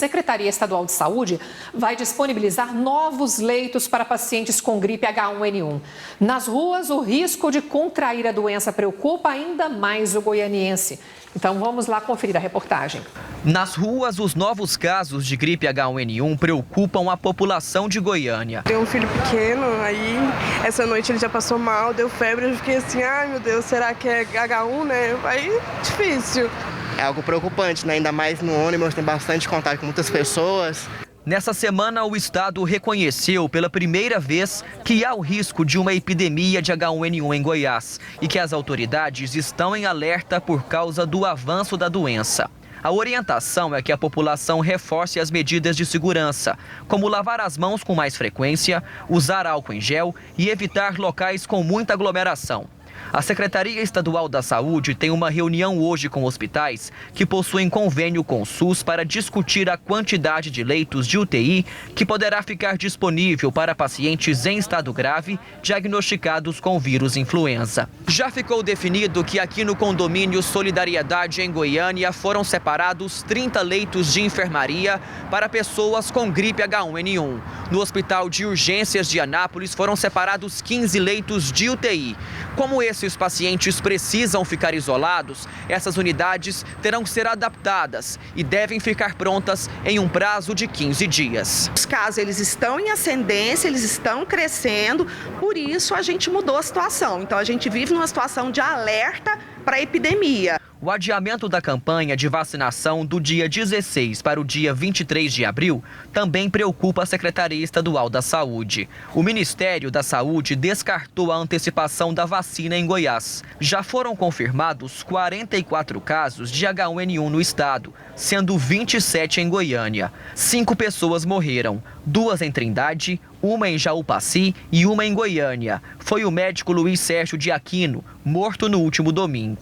Secretaria Estadual de Saúde vai disponibilizar novos leitos para pacientes com gripe H1N1. Nas ruas, o risco de contrair a doença preocupa ainda mais o goianiense. Então vamos lá conferir a reportagem. Nas ruas, os novos casos de gripe H1N1 preocupam a população de Goiânia. Tenho um filho pequeno, aí essa noite ele já passou mal, deu febre, eu fiquei assim, ai meu Deus, será que é H1, né? Aí difícil. É algo preocupante, né? Ainda mais no ônibus, tem bastante contato com muitas pessoas. Nessa semana, o estado reconheceu pela primeira vez que há o risco de uma epidemia de H1N1 em Goiás e que as autoridades estão em alerta por causa do avanço da doença. A orientação é que a população reforce as medidas de segurança, como lavar as mãos com mais frequência, usar álcool em gel e evitar locais com muita aglomeração. A Secretaria Estadual da Saúde tem uma reunião hoje com hospitais que possuem convênio com o SUS para discutir a quantidade de leitos de UTI que poderá ficar disponível para pacientes em estado grave diagnosticados com vírus influenza. Já ficou definido que aqui no condomínio Solidariedade em Goiânia foram separados 30 leitos de enfermaria para pessoas com gripe H1N1. No Hospital de Urgências de Anápolis foram separados 15 leitos de UTI. Como esses pacientes precisam ficar isolados, essas unidades terão que ser adaptadas e devem ficar prontas em um prazo de 15 dias. Os casos eles estão em ascendência, eles estão crescendo, por isso a gente mudou a situação. Então a gente vive numa situação de alerta para a epidemia. O adiamento da campanha de vacinação do dia 16 para o dia 23 de abril também preocupa a Secretaria Estadual da Saúde. O Ministério da Saúde descartou a antecipação da vacina em Goiás. Já foram confirmados 44 casos de H1N1 no estado, sendo 27 em Goiânia. 5 pessoas morreram, 2 em Trindade, uma em Jaú-Paci e uma em Goiânia. Foi o médico Luiz Sérgio de Aquino, morto no último domingo.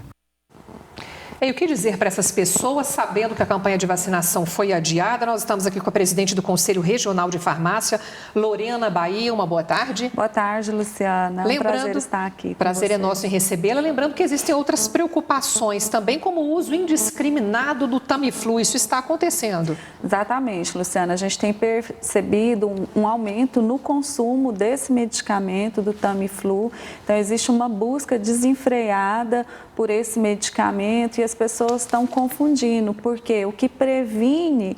E o que dizer para essas pessoas, sabendo que a campanha de vacinação foi adiada? Nós estamos aqui com a presidente do Conselho Regional de Farmácia, Lorena Bahia. Uma boa tarde. Boa tarde, Luciana. É um prazer estar aqui. Prazer é nosso em recebê-la. Lembrando que existem outras preocupações também, como o uso indiscriminado do Tamiflu. Isso está acontecendo. Exatamente, Luciana. A gente tem percebido um aumento no consumo desse medicamento, do Tamiflu. Então, existe uma busca desenfreada por esse medicamento e as pessoas estão confundindo, porque o que previne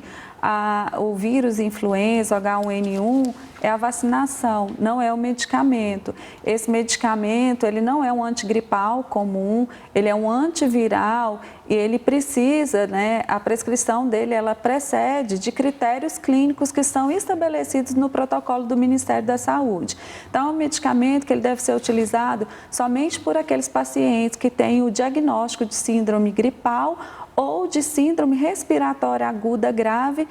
o vírus influenza, o H1N1, é a vacinação, não é o medicamento. Esse medicamento, ele não é um antigripal comum, ele é um antiviral e ele precisa, a prescrição dele, ela precede de critérios clínicos que são estabelecidos no protocolo do Ministério da Saúde. Então, é um medicamento que ele deve ser utilizado somente por aqueles pacientes que têm o diagnóstico de síndrome gripal ou de síndrome respiratória aguda grave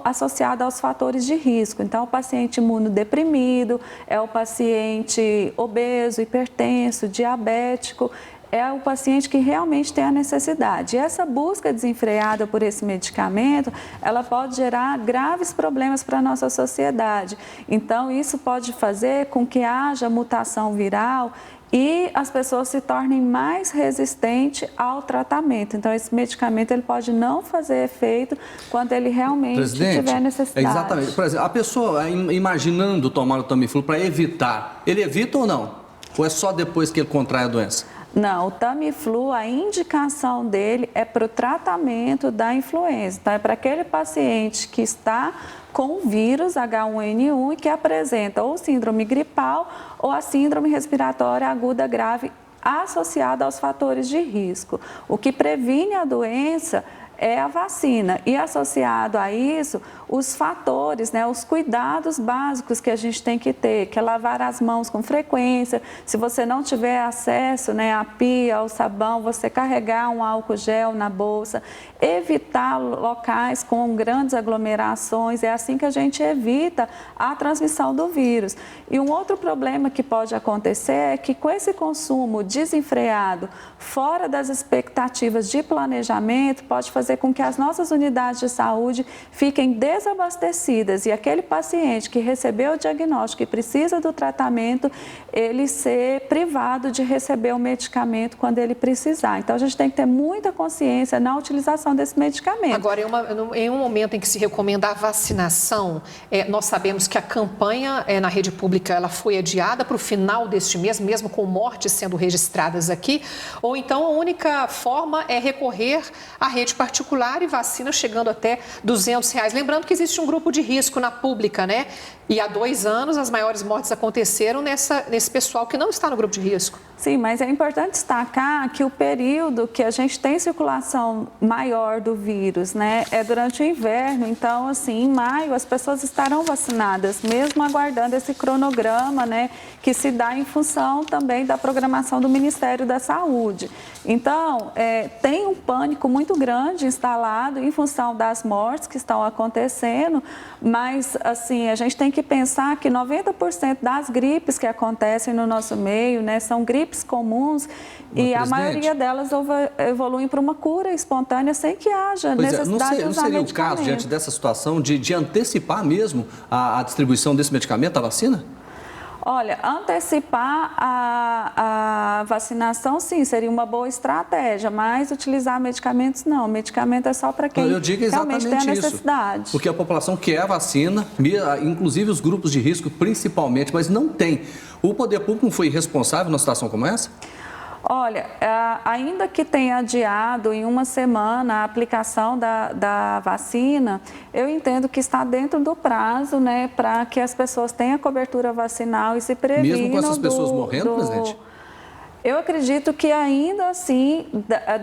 associada aos fatores de risco. Então, o paciente imunodeprimido, é o paciente obeso, hipertenso, diabético, é o paciente que realmente tem a necessidade. E essa busca desenfreada por esse medicamento, ela pode gerar graves problemas para a nossa sociedade. Então, isso pode fazer com que haja mutação viral e as pessoas se tornem mais resistentes ao tratamento. Então, esse medicamento ele pode não fazer efeito quando ele realmente tiver necessidade. Exatamente. Por exemplo, a pessoa imaginando tomar o Tamiflu para evitar, ele evita ou não? Ou é só depois que ele contrai a doença? Não, o Tamiflu, a indicação dele é para o tratamento da influenza. Então, é para aquele paciente que está com o vírus H1N1 e que apresenta ou síndrome gripal ou a síndrome respiratória aguda grave associada aos fatores de risco. O que previne a doença é a vacina e associado a isso os fatores, os cuidados básicos que a gente tem que ter, que é lavar as mãos com frequência. Se você não tiver acesso à pia, ao sabão, você carregar um álcool gel na bolsa, evitar locais com grandes aglomerações, é assim que a gente evita a transmissão do vírus. E um outro problema que pode acontecer é que com esse consumo desenfreado, fora das expectativas de planejamento, pode fazer fazer com que as nossas unidades de saúde fiquem desabastecidas e aquele paciente que recebeu o diagnóstico e precisa do tratamento, ele ser privado de receber o medicamento quando ele precisar. Então, a gente tem que ter muita consciência na utilização desse medicamento. Agora, em um momento em que se recomenda a vacinação, nós sabemos que a campanha na rede pública ela foi adiada para o final deste mês, mesmo com mortes sendo registradas aqui, ou então a única forma é recorrer à rede particular e vacina chegando até R$200. Lembrando que existe um grupo de risco na pública, né? E há 2 anos as maiores mortes aconteceram nesse pessoal que não está no grupo de risco. Sim, mas é importante destacar que o período que a gente tem circulação maior do vírus, né, é durante o inverno. Então, assim, em maio as pessoas estarão vacinadas, mesmo aguardando esse cronograma, né, que se dá em função também da programação do Ministério da Saúde. Então, tem um pânico muito grande instalado em função das mortes que estão acontecendo, mas, assim, a gente tem que pensar que 90% das gripes que acontecem no nosso meio, né, são gripes comuns e a maioria delas evoluem para uma cura espontânea sem que haja necessidade de usar medicamento. Não seria o caso, diante dessa situação, de antecipar mesmo a distribuição desse medicamento, a vacina? Olha, antecipar a vacinação, sim, seria uma boa estratégia, mas utilizar medicamentos, não. Medicamento é só para quem realmente tem a necessidade. Isso, porque a população quer a vacina, inclusive os grupos de risco principalmente, mas não tem. O poder público não foi responsável numa situação como essa? Olha, ainda que tenha adiado em uma semana a aplicação da vacina, eu entendo que está dentro do prazo, né, para que as pessoas tenham cobertura vacinal e se previnam. Mesmo com essas pessoas morrendo, presidente? Eu acredito que ainda assim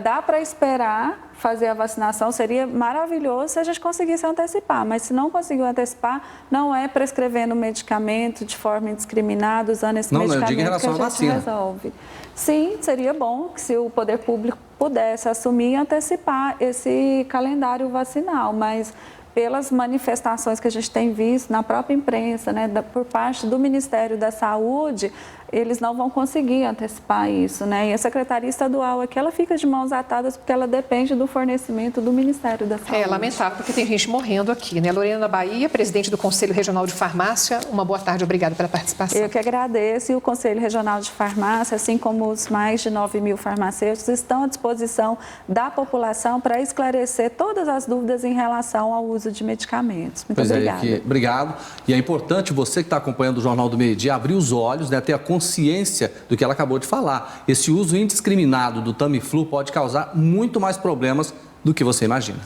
dá para esperar fazer a vacinação. Seria maravilhoso se a gente conseguisse antecipar, mas se não conseguiu antecipar, não é prescrevendo medicamento de forma indiscriminada, usando esse medicamento digo em relação que a gente resolve. Sim, seria bom que se o poder público pudesse assumir e antecipar esse calendário vacinal, mas pelas manifestações que a gente tem visto na própria imprensa, né, por parte do Ministério da Saúde, eles não vão conseguir antecipar isso, né? E a Secretaria Estadual aqui, ela fica de mãos atadas porque ela depende do fornecimento do Ministério da Saúde. É lamentável porque tem gente morrendo aqui, né? Lorena Bahia, presidente do Conselho Regional de Farmácia, uma boa tarde, obrigada pela participação. Eu que agradeço, e o Conselho Regional de Farmácia, assim como os mais de 9.000 farmacêuticos, estão à disposição da população para esclarecer todas as dúvidas em relação ao uso de medicamentos. Muito obrigada. Obrigado. E é importante você que está acompanhando o Jornal do Meio Dia abrir os olhos, né, ter a consciência do que ela acabou de falar. Esse uso indiscriminado do Tamiflu pode causar muito mais problemas do que você imagina.